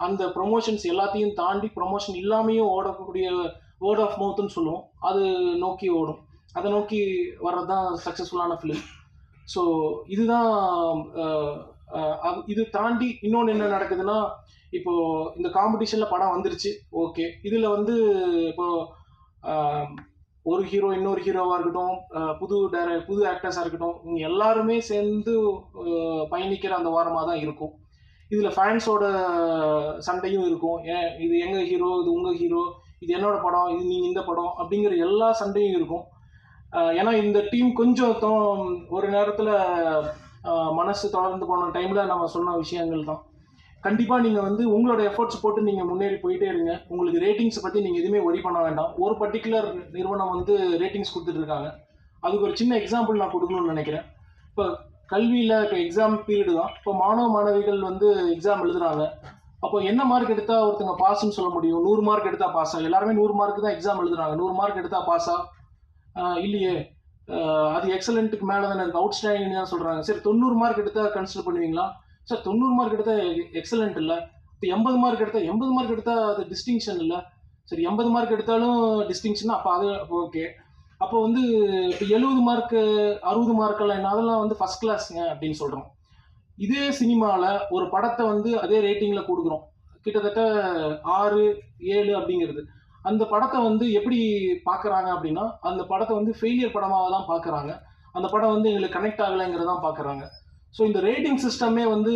அந்த ப்ரொமோஷன்ஸ் எல்லாத்தையும் தாண்டி, ப்ரொமோஷன் இல்லாமையும் ஓடக்கூடிய வேர்ட் ஆஃப் மவுத்துன்னு சொல்லுவோம், அது நோக்கி ஓடும். அதை நோக்கி வர்றது தான் சக்ஸஸ்ஃபுல்லான ஃபிலிம். ஸோ இதுதான். இது தாண்டி இன்னொன்று என்ன நடக்குதுன்னா, இப்போது இந்த காம்படிஷனில் படம் வந்துருச்சு, ஓகே. இதில் வந்து இப்போது ஒரு ஹீரோ இன்னொரு ஹீரோவாக இருக்கட்டும், புது ஆக்டர்ஸாக இருக்கட்டும், இவங்க எல்லாருமே சேர்ந்து பயணிக்கிற அந்த வாரமாக தான் இருக்கும். இதில் ஃபேன்ஸோட சண்டையும் இருக்கும். இது எங்கள் ஹீரோ, இது உங்கள் ஹீரோ, இது என்னோட படம், இது நீங்கள் இந்த படம் அப்படிங்கிற எல்லா சண்டையும் இருக்கும். ஏன்னா இந்த டீம் கொஞ்சம் ஒரு நேரத்தில் மனசு தொடர்ந்து போன டைமில் நம்ம சொன்ன விஷயங்கள் தான். கண்டிப்பாக நீங்கள் வந்து உங்களோட எஃபர்ட்ஸ் போட்டு நீங்கள் முன்னேறி போயிட்டே இருங்க. உங்களுக்கு ரேட்டிங்ஸை பற்றி நீங்கள் எதுவுமே ஒரி பண்ண வேண்டாம். ஒரு பர்டிகுலர் நிறுவனம் வந்து ரேட்டிங்ஸ் கொடுத்துட்ருக்காங்க. அதுக்கு ஒரு சின்ன எக்ஸாம்பிள் நான் கொடுக்கணும்னு நினைக்கிறேன். இப்போ கல்வியில் இப்போ எக்ஸாம் பீரியடு தான். இப்போ மாணவிகள் வந்து எக்ஸாம் எழுதுறாங்க. அப்போ என்ன மார்க் எடுத்தால் ஒருத்தங்க பாஸ்ன்னு சொல்ல முடியும்? 100 மார்க் எடுத்தால் பாஸா? எல்லாருமே 100 மார்க் தான் எக்ஸாம் எழுதுறாங்க. 100 மார்க் எடுத்தால் பாஸா? இல்லையே, அது எக்ஸலண்ட்டுக்கு மேலே தானே இருக்குது, அவுட்ஸ்டாண்டிங் தான் சொல்கிறாங்க. சரி, 90 மார்க் எடுத்தால் கன்சிடர் பண்ணுவீங்களா? சார் 90 மார்க் எடுத்தால் எக்ஸலண்ட் இல்லை. இப்போ 80 மார்க் எடுத்தால் அது டிஸ்டிங்ஷன் இல்லை. சரி, 80 மார்க் எடுத்தாலும் டிஸ்டிங்ஷன், அப்போ அது ஓகே. அப்போ வந்து இப்போ 70 மார்க்கு 60 மார்க்கெல்லாம் என்ன, அதெல்லாம் வந்து ஃபஸ்ட் கிளாஸுங்க அப்படின்னு சொல்கிறோம். இதே சினிமாவில் ஒரு படத்தை வந்து அதே ரேட்டிங்கில் கொடுக்குறோம், கிட்டத்தட்ட 6, 7 அப்படிங்கிறது. அந்த படத்தை வந்து எப்படி பார்க்குறாங்க அப்படின்னா, அந்த படத்தை வந்து ஃபெயிலியர் படமாக தான் பார்க்குறாங்க. அந்த படம் வந்து எங்களுக்கு கனெக்ட் ஆகலைங்கிறதான் பார்க்குறாங்க. ஸோ இந்த ரேட்டிங் சிஸ்டமே வந்து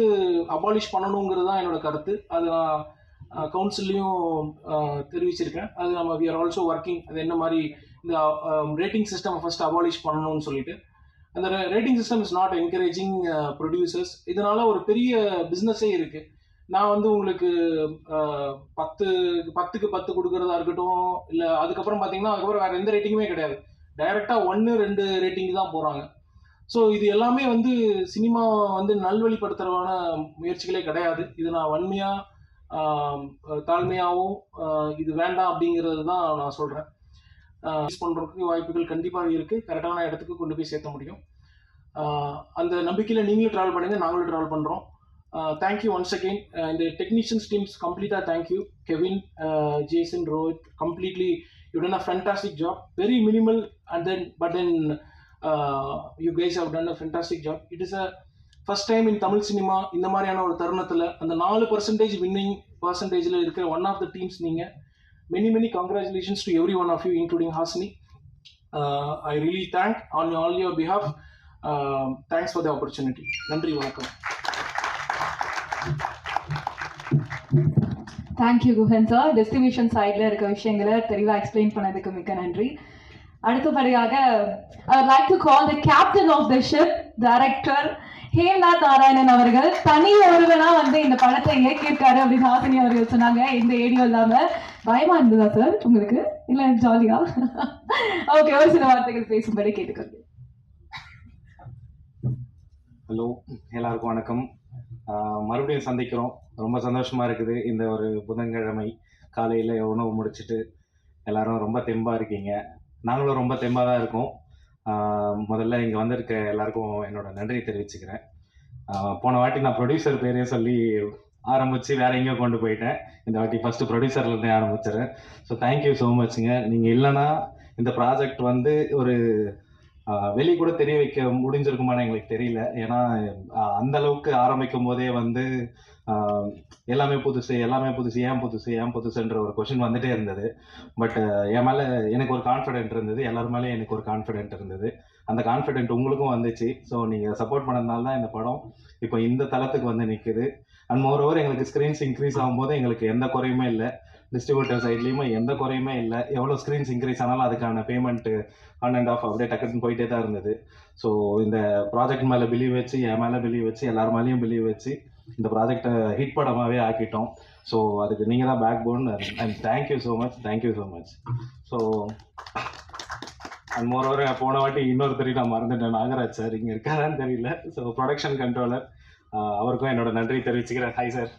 அபாலிஷ் பண்ணணுங்கிறது தான் என்னோட கருத்து. அது கவுன்சில்லையும் தெரிவிச்சிருக்கேன். அது நம்ம வி ஆர் ஆல்சோ ஒர்க்கிங். அது என்ன மாதிரி இந்த ரேட்டிங் சிஸ்டம் ஃபர்ஸ்ட் அபாலிஷ் பண்ணணும்னு சொல்லிட்டு. அந்த rating system is not encouraging producers. இதனால ஒரு பெரிய பிஸ்னஸே இருக்குது. நான் வந்து உங்களுக்கு 10க்கு 10 கொடுக்குறதா இருக்கட்டும், இல்லை அதுக்கப்புறம் பார்த்தீங்கன்னா அதுக்கப்புறம் வேறு எந்த ரேட்டிங்குமே கிடையாது. டைரெக்டாக 1, 2 ரேட்டிங் தான் போகிறாங்க. ஸோ இது எல்லாமே வந்து சினிமா வந்து நல்வழிப்படுத்துறவான முயற்சிகளே கிடையாது. இது நான் வன்மையாக தாழ்மையாகவும் இது வேண்டாம் அப்படிங்கிறது தான் நான் சொல்கிறேன். யூஸ் பண்ணுறதுக்கு வாய்ப்புகள் கண்டிப்பாக இருக்குது. கரெக்டான இடத்துக்கு கொண்டு போய் சேர்த்த முடியும். அந்த நம்பிக்கையில் நீங்களும் ட்ராவல் பண்ணுங்கள், நாங்களும் ட்ராவல் பண்ணுறோம். Thank you once again. இந்த டெக்னீஷியன்ஸ் டீம்ஸ் கம்ப்ளீட்டாக thank you. Kevin, Jason, Rohit, completely you done a fantastic job. Very minimal and then you guys have done a fantastic job. It is a first time in Tamil cinema இந்த மாதிரியான ஒரு தருணத்தில் அந்த 4% winning பர்சன்டேஜில் இருக்கிற one of the teams நீங்கள். many congratulations to every one of you including Hasni. I really thank on all your behalf. Thanks for the opportunity. நன்றி, வணக்கம். Thank you Guhan sir. டிஸ்ட்ரிபியூஷன் சைடில் இருக்க விஷயங்களை தெளிவாக எக்ஸ்பிளைன் பண்ணதுக்கு மிக்க நன்றி. அடுத்தபடியாக I would like to call the captain of the ship, director Hemnath Narayanan அவர்கள். தனி ஒருவனா வந்து இந்த படத்தை இயக்கியிருக்காரு அப்படின்னு ஹாசினி அவர்கள் சொன்னாங்க. இந்த ஏடியோ இல்லாம பயமா இருந்ததா சார் உங்களுக்கு, இல்ல ஜாலியா? ஓகே, ஒரு சில வார்த்தைகள் பேசும்படி கேட்டுக்கொள்கிறேன். ஹலோ, எல்லாருக்கும் வணக்கம். மறுபடியும் சந்திக்கிறோம். ரொம்ப சந்தோஷமாக இருக்குது. இந்த ஒரு புதன்கிழமை காலையில் உணவு முடிச்சுட்டு எல்லாரும் ரொம்ப தெம்பாக இருக்கீங்க. நாங்களும் ரொம்ப தெம்பாக தான் இருக்கோம். முதல்ல இங்கே வந்திருக்க எல்லாருக்கும் என்னோட நன்றி தெரிவிச்சுக்கிறேன். போன வாட்டி நான் ப்ரொடியூசர் பேரே சொல்லி ஆரம்பித்து வேற எங்கேயோ கொண்டு போயிட்டேன். இந்த வாட்டி ஃபஸ்ட்டு ப்ரொடியூசர்லேருந்தே ஆரம்பிச்சிடுறேன். ஸோ தேங்க்யூ ஸோ மச்ங்க. நீங்கள் இல்லைன்னா இந்த ப்ராஜெக்ட் வந்து ஒரு வெளி கூட தெரிய வைக்க முடிஞ்சிருக்குமான்னு எங்களுக்கு தெரியல. ஏன்னா அந்த அளவுக்கு ஆரம்பிக்கும் போதே வந்து எல்லாமே புதுசு ஏன் புதுசுன்ற ஒரு கொஷின் வந்துட்டே இருந்தது. பட் என் மேலே எனக்கு ஒரு கான்ஃபிடென்ட் இருந்தது, எல்லாரும் மேலேயும் எனக்கு ஒரு கான்ஃபிடென்ட் இருந்தது. அந்த கான்ஃபிடென்ட் உங்களுக்கும் வந்துச்சு. ஸோ நீங்கள் சப்போர்ட் பண்ணதுனால தான் இந்த படம் இப்போ இந்த தளத்துக்கு வந்து நிற்குது. அண்ட் மோரோவர் எங்களுக்கு ஸ்க்ரீன்ஸ் இன்க்ரீஸ் ஆகும்போது எங்களுக்கு எந்த குறையுமே இல்லை. டிஸ்ட்ரிபியூட்டர் சைட்லேயுமே எந்த குறையுமே இல்லை. எவ்வளோ ஸ்க்ரீன்ஸ் இன்க்ரீஸ் ஆனாலும் அதுக்கான பேமெண்ட்டு ஆன் அண்ட் ஆஃப் அப்படியே டக்குன்னு போயிட்டே தான் இருந்தது. ஸோ இந்த ப்ராஜெக்ட் மேலே பிலீவ் வச்சு, என் மேலே பிலீவ் வச்சு, எல்லார் மேலேயும் பிலீவ் வச்சு இந்த ப்ராஜெக்டை ஹிட் படமாகவே ஆக்கிட்டோம். ஸோ அதுக்கு நீங்கள் தான் backbone. And thank you so much. So and moreover போன வாட்டி இன்னொருத்தரையும் நான் மறந்துட்டேன், நாகராஜ் சார் இங்கே இருக்காதான்னு தெரியல. ஸோ ப்ரொடக்ஷன் கண்ட்ரோலர், அவருக்கும் என்னோட நன்றி தெரிவிச்சுக்கிறேன். ஹாய் சார்,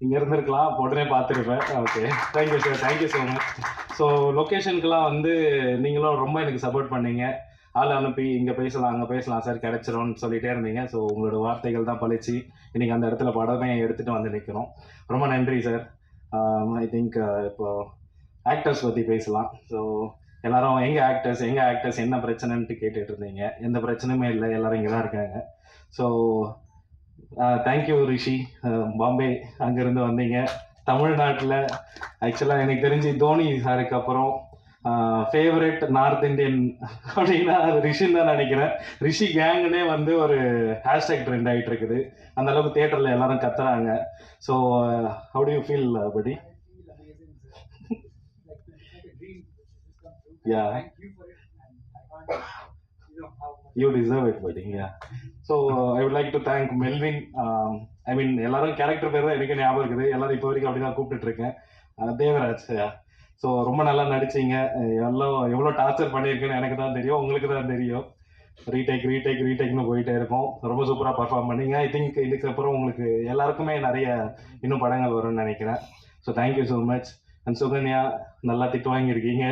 இங்கே இருந்திருக்கலாம், உடனே பார்த்துருப்பேன். Okay, thank you sir, thank you so much. So லொக்கேஷனுக்கெலாம் வந்து நீங்களும் ரொம்ப எனக்கு சப்போர்ட் பண்ணீங்க. ஆள் அனுப்பி இங்கே பேசலாம் அங்கே பேசலாம் சார் கிடைச்சிரும்னு சொல்லிகிட்டே இருந்தீங்க. ஸோ உங்களோட வார்த்தைகள் தான் பழிச்சு இன்றைக்கி அந்த இடத்துல படமே எடுத்துகிட்டு வந்து நிற்கிறோம். ரொம்ப நன்றி சார். ஐ திங்க் இப்போது ஆக்டர்ஸ் பற்றி பேசலாம். ஸோ எல்லாரும் எங்கள் ஆக்டர்ஸ் என்ன பிரச்சனைன்ட்டு கேட்டுட்டு இருந்தீங்க. எந்த பிரச்சனையுமே இல்லை, எல்லோரும் இங்கே தான் இருக்காங்க. ஸோ தேங்க்யூ ரிஷி, பாம்பே அங்கேருந்து வந்தீங்க. தமிழ்நாட்டில் ஆக்சுவலாக எனக்கு தெரிஞ்சு தோனி சாருக்கு அப்புறம் ஃபேவரட் நார்த் இந்தியன் அப்படின்னா அது ரிஷின்னு தான் நினைக்கிறேன். ரிஷி கேங்குனே வந்து ஒரு ஹேஷ்டேக் ட்ரெண்ட் ஆகிட்டு இருக்குது. அந்த அளவுக்கு தியேட்டரில் எல்லாரும் கத்துறாங்க. So how to you feel படி? Yeah, you deserve it, buddy. Yeah. So I would like to thank Melvin. I mean, எல்லாரும் கேரக்டர் பேர் தான் எனக்கு ஞாபகம் இருக்குது. எல்லாரும் இப்போ வரைக்கும் அப்படி தான் கூப்பிட்டுட்டு இருக்கேன். தேவராஜ். ஸோ ரொம்ப நல்லா நடிச்சிங்க. எவ்வளோ டார்ச்சர் பண்ணியிருக்குன்னு எனக்கு தான் தெரியும், உங்களுக்கு தான் தெரியும். ரீடேக்னு போயிட்டே இருக்கும். ரொம்ப சூப்பராக பர்ஃபார்ம் பண்ணீங்க. ஐ திங்க் இதுக்கப்புறம் உங்களுக்கு எல்லாருக்குமே நிறைய இன்னும் படங்கள் வரும்னு நினைக்கிறேன். So thank you so much. And Sukanya, நல்லா திட்டு வாங்கியிருக்கீங்க.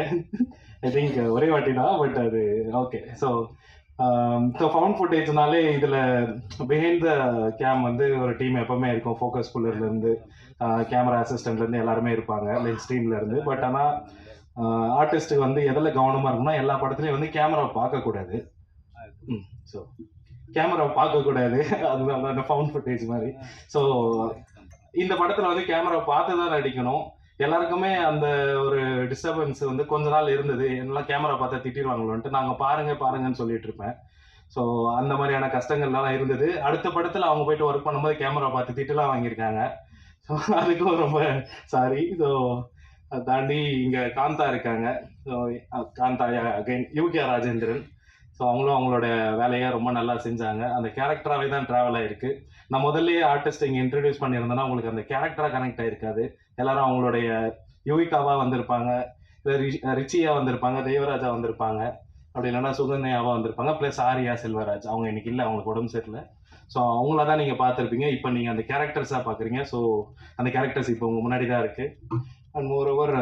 ஐ திங்க் ஒரே வாட்டி தான், பட் அது ஓகே. ஸோ ஃபவுண்ட் ஃபுட்டேஜ்னாலே இதில் பிஹைண்ட் த கேம் வந்து ஒரு டீம் எப்போவுமே இருக்கும். ஃபோக்கஸ் புல்லர்லேருந்து கேமரா அசிஸ்டன்ட்லேருந்து எல்லாருமே இருப்பாங்க, லென்ஸ் டீம்லேருந்து. பட் ஆனால் ஆர்டிஸ்ட்டுக்கு வந்து எதில் கவனமாக இருக்கும்னா எல்லா படத்துலையும் வந்து கேமராவை பார்க்கக்கூடாது. ஸோ கேமராவை பார்க்கக்கூடாது, அதுதான் அந்த ஃபவுண்ட் ஃபுட்டேஜ் மாதிரி. ஸோ இந்த படத்தில் வந்து கேமராவை பார்த்து தான் நடிக்கணும். எல்லாருக்குமே அந்த ஒரு டிஸ்டர்பன்ஸ் வந்து கொஞ்ச நாள் இருந்தது. எல்லாம் கேமரா பார்த்தா திட்டிடுவாங்களோன்ட்டு நாங்கள் பாருங்கன்னு சொல்லிட்டு இருப்பேன். ஸோ அந்த மாதிரியான கஷ்டங்கள்லாம் இருந்தது. அடுத்த படத்தில் அவங்க போயிட்டு ஒர்க் பண்ணும்போது கேமரா பார்த்து திட்டுலாம் வாங்கியிருக்காங்க. ஸோ அதுக்கும் ரொம்ப சாரி. ஸோ அதை தாண்டி இங்கே காந்தா இருக்காங்க. ஸோ காந்தா அகைன் யூகே ராஜேந்திரன். ஸோ அவங்களும் அவங்களோட வேலையை ரொம்ப நல்லா செஞ்சாங்க. அந்த கேரக்டராகவே தான் ட்ராவல் ஆகிருக்கு. நான் முதல்லையே ஆர்டிஸ்ட் இங்கே இன்ட்ரடியூஸ் பண்ணியிருந்தேன்னா உங்களுக்கு அந்த கேரக்டராக கனெக்ட் ஆகிருக்காது. எல்லாரும் அவங்களுடைய யுவிகாவாக வந்திருப்பாங்க, இல்லை ரிச்சியாக வந்திருப்பாங்க, தேவராஜா வந்திருப்பாங்க, அப்படி இல்லைன்னா சுகன்யாவாக வந்திருப்பாங்க, ப்ளஸ் ஆரியா செல்வராஜ். அவங்க இன்னைக்கு இல்லை, அவங்களுக்கு உடம்பு சரியில்லை. ஸோ அவங்கள தான் நீங்கள் பார்த்துருப்பீங்க. இப்போ நீங்கள் அந்த கேரக்டர்ஸாக பார்க்குறீங்க. ஸோ அந்த கேரக்டர்ஸ் இப்போ உங்கள் முன்னாடி தான் இருக்குது. And more over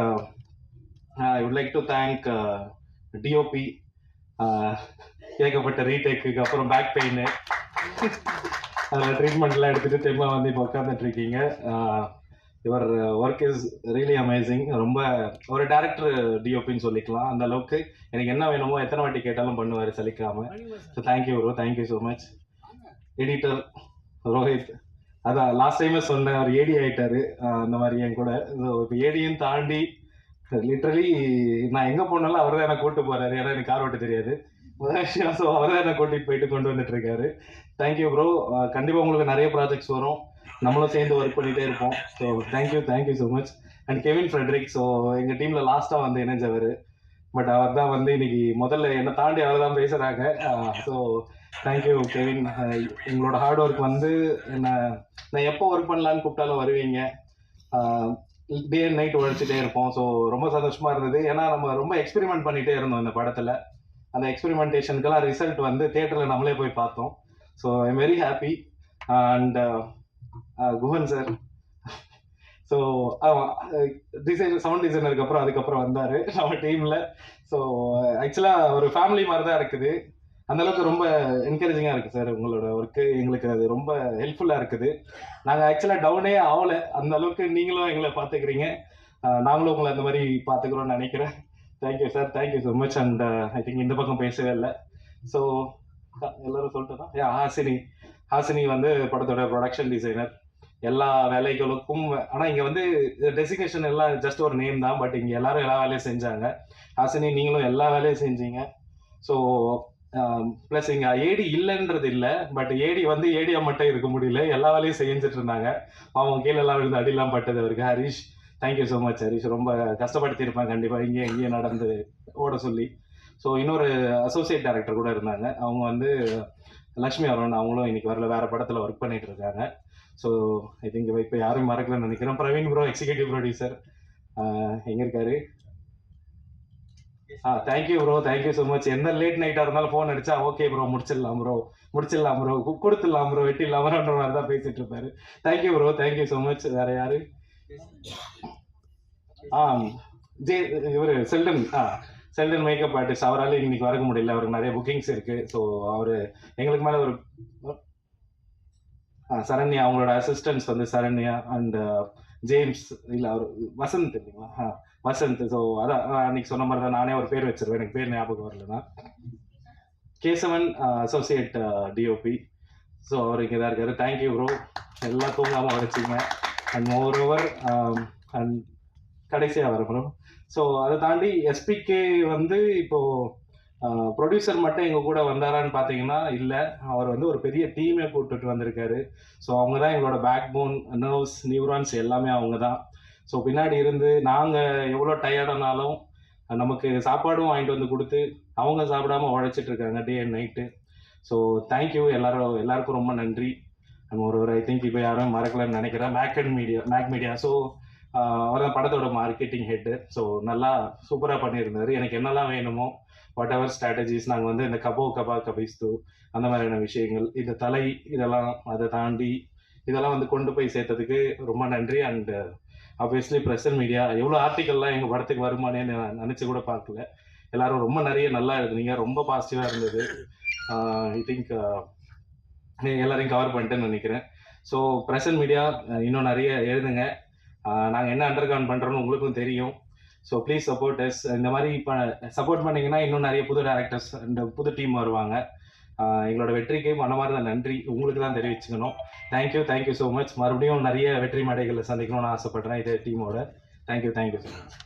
I would like to thank DOP. ஏகப்பட்ட ரீடேக்கு அப்புறம் பேக் பெயின், அதில் ட்ரீட்மெண்ட்லாம் எடுத்துகிட்டு திரும்ப வந்து இப்போ உட்காந்துட்டு இருக்கீங்க. Your work is really amazing. ரொம்ப ஒரு டேரக்டர் டிஓபின்னு சொல்லிக்கலாம். அந்த அளவுக்கு எனக்கு என்ன வேணுமோ எத்தனை வாட்டி கேட்டாலும் பண்ணுவார் சலிக்காமல். So thank you bro, thank you so much. Editor Rohit, அதான் லாஸ்ட் டைமே சொன்னேன், அவர் ஏடி ஆகிட்டார் அந்த மாதிரி என் கூட. ஸோ இப்போ ஏடியும் தாண்டி லிட்ரலி நான் எங்கே போனாலும் அவர் தான் என்னை கூப்பிட்டு போகிறாரு. ஏன்னா எனக்கு கார் ஓட்ட தெரியாது. ஸோ அவர் தான் என்னை கூட்டிகிட்டு போயிட்டு கொண்டு வந்துட்டு இருக்காரு. Thank you bro. கண்டிப்பாக உங்களுக்கு நிறைய ப்ராஜெக்ட்ஸ் வரும், நம்மளும் சேர்ந்து ஒர்க் பண்ணிகிட்டே இருப்போம். So thank you so much. And Kevin Frederick, so எங்கள் டீமில் லாஸ்ட்டாக வந்து இணைஞ்சவர். பட் அவர் தான் வந்து இன்னைக்கு முதல்ல என்னை தாண்டி அவர் தான் பேசுகிறாங்க. So thank you Kevin. எங்களோட ஹார்ட் ஒர்க் வந்து நான் எப்போ ஒர்க் பண்ணலான்னு கூப்பிட்டாலும் வருவீங்க. டே அண்ட் நைட் உழைச்சிட்டே இருப்போம். ஸோ ரொம்ப சந்தோஷமா இருந்தது. ஏன்னா நம்ம ரொம்ப எக்ஸ்பெரிமெண்ட் பண்ணிகிட்டே இருந்தோம் இந்த படத்தில். அந்த எக்ஸ்பெரிமெண்டேஷனுக்கெல்லாம் ரிசல்ட் வந்து தியேட்டரில் நம்மளே போய் பார்த்தோம். So I am very happy. And Guhan sir, so sound டிசைனருக்கு அப்புறம் அதுக்கப்புறம் வந்தார் நம்ம டீமில். ஸோ ஆக்சுவலாக ஒரு ஃபேமிலி மாதிரி தான் இருக்குது. அந்தளவுக்கு ரொம்ப என்கரேஜிங்காக இருக்குது சார் உங்களோட ஒர்க்கு. எங்களுக்கு அது ரொம்ப ஹெல்ப்ஃபுல்லாக இருக்குது. நாங்கள் ஆக்சுவலாக டவுனே ஆகலை, அந்த அளவுக்கு நீங்களும் எங்களை பார்த்துக்கிறீங்க, நாங்களும் உங்களை அந்த மாதிரி பார்த்துக்கிறோன்னு நினைக்கிறேன். Thank you sir, thank you so much. And I think இந்த பக்கம் பேசவே இல்லை. ஸோ எல்லோரும் சொல்லிட்டு தான் ஹாசினி வந்து படத்தோட ப்ரொடக்ஷன் டிசைனர். எல்லா வேலைகளுக்கும் ஆனால் இங்கே வந்து டெசிக்னேஷன் எல்லாம் ஜஸ்ட் ஒரு நேம் தான், பட் இங்கே எல்லாரும் எல்லா வேலையும் செஞ்சாங்க. ஹாசினி நீங்களும் எல்லா வேலையும் செஞ்சீங்க. ஸோ ப்ளஸ் இங்கே ஏடி இல்லைன்றது இல்லை, பட் ஏடி வந்து ஏடியா மட்டும் இருக்க முடியல, எல்லா வேலையும் செஞ்சுட்டு இருந்தாங்க. அவங்க கீழெல்லாம் விழுந்து அடிலாம் பட்டது அவருக்கு. Harish, thank you so much Harish. ரொம்ப கஷ்டப்படுத்தியிருப்பேன் கண்டிப்பாக இங்கேயும் நடந்து ஓட சொல்லி. ஸோ இன்னொரு அசோசியேட் டைரக்டர் கூட இருந்தாங்க, அவங்க வந்து லக்ஷ்மி அருண். அவங்களும் இன்னைக்கு வரல, வேற படத்தில் ஒர்க் பண்ணிட்டு இருக்காங்க. ஸோ ஐ திங்க் இப்போ யாரும் மறக்கலன்னு நினைக்கிறேன். பிரவீன் ப்ரோ, எக்ஸிக்யூட்டிவ் ப்ரொடியூசர், எங்கே இருக்காரு? Thank you bro, thank you so much. எந்த லேட் நைட்டாக இருந்தாலும் ஃபோன் அடிச்சா ஓகே ப்ரோ, முடிச்சிடலாம் ப்ரோ, கொடுத்துடலாம் ப்ரோ, வெட்டிடலாம் ப்ரோன்ற மாதிரி தான் பேசிட்டு இருப்பாரு. Thank you bro, thank you so much. வேற யாரு? இவர் செல்டன் மேக்கப் ஆர்டிஸ்ட். அவரால் இன்னைக்கு வர முடியல, அவருக்கு நிறைய புக்கிங்ஸ் இருக்கு. ஸோ அவர் எங்களுக்கு மேலே ஒரு சரண்யா, அவங்களோட அசிஸ்டன்ஸ் வந்து சரண்யா அண்ட் ஜேம்ஸ், இல்லை அவர் வசந்த் இல்லைங்களா? வசந்த். ஸோ அதான் அன்னைக்கு சொன்ன மாதிரி தான், நானே ஒரு பேர் வச்சிருவேன், எனக்கு பேர் ஞாபகம் வரலன்னா. Kesavan, associate DOP. ஸோ அவர் இங்கே தான் இருக்காரு. தேங்க்யூ ப்ரோ, எல்லாம் தூங்காமல் உழைச்சிங்க. அண்ட் மோர் ஓவர் அண்ட் கடைசியாக வர ப்ரோ. ஸோ அதை தாண்டி எஸ்பிகே வந்து இப்போது ப்ரொடியூசர் மட்டும் எங்கள் கூட வந்தாரான்னு பார்த்தீங்கன்னா இல்லை, அவர் வந்து ஒரு பெரிய டீமே கூப்பிட்டுட்டு வந்திருக்காரு. ஸோ அவங்க தான் எங்களோட பேக் போன், நர்வ்ஸ், நியூரான்ஸ் எல்லாமே அவங்க தான். ஸோ பின்னாடி இருந்து நாங்கள் எவ்வளோ டயர்டானாலும் நமக்கு சாப்பாடும் வாங்கிட்டு வந்து கொடுத்து அவங்க சாப்பிடாம உழைச்சிட்டு இருக்காங்க day and night. So thank you எல்லாருக்கும் ரொம்ப நன்றி. அண்ட் ஒரு ஐ திங்க் இப்போ யாரும் மறக்கலன்னு நினைக்கிறேன், மேக் மீடியா. ஸோ அவர் தான் படத்தோட மார்க்கெட்டிங் ஹெட்டு. ஸோ நல்லா சூப்பராக பண்ணியிருந்தார். எனக்கு என்னெல்லாம் வேணுமோ வாட் எவர் ஸ்ட்ராட்டஜிஸ், நாங்கள் வந்து இந்த கபா கபிஸ்து அந்த மாதிரியான விஷயங்கள், இந்த தலை இதெல்லாம் அதை தாண்டி இதெல்லாம் வந்து கொண்டு போய் சேர்த்ததுக்கு ரொம்ப நன்றி. And obviously press and media, எவ்வளோ ஆர்டிக்கல்லாம் எங்கள் படத்துக்கு வருமானே நான் நினச்சி கூட பார்க்கல. எல்லாரும் ரொம்ப நிறைய நல்லா எழுதுனீங்க, ரொம்ப பாசிட்டிவாக இருந்தது. ஐ திங்க் எல்லாரையும் கவர் பண்ணிட்டேன்னு நினைக்கிறேன். ஸோ ப்ரெஸ் அண்ட் மீடியா இன்னும் நிறைய எழுதுங்க. நாங்கள் என்ன அண்டர் கிரவுண்ட் பண்ணுறோன்னு உங்களுக்கும் தெரியும். So please support us. இந்த மாதிரி இப்போ சப்போர்ட் பண்ணிங்கன்னா இன்னும் நிறைய புது டேரக்டர்ஸ் இந்த புது டீம் வருவாங்க. எங்களோட வெற்றிக்கு மனமார்ந்த நன்றி உங்களுக்கு தான் தெரிவிச்சுக்கணும். Thank you so much. மறுபடியும் நிறைய வெற்றி மேடைகளில் சந்திக்கணும்னு ஆசைப்படுறேன் இதே டீமோட. Thank you so much.